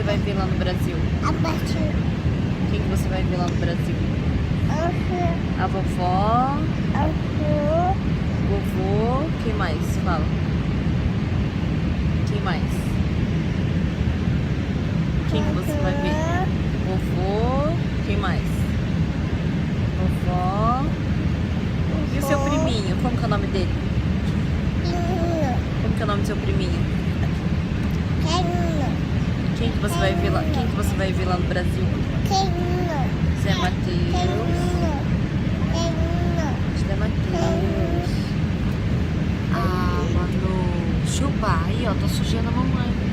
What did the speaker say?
você vai ver lá no Brasil? Quem que você vai ver lá no Brasil? A vovó, vovô, quem mais? Fala. Quem mais? Quem que você vai ver? Vovô, quem mais? Vovó. E o seu priminho? Como que é o nome dele? Como que é o nome do seu priminho? Quem que você vai ver lá? Quem que você vai ver lá no Brasil? Zé Mateus. Zé Mateus. Ah, mano. Chupa. Aí, ó, tô sujando a mamãe.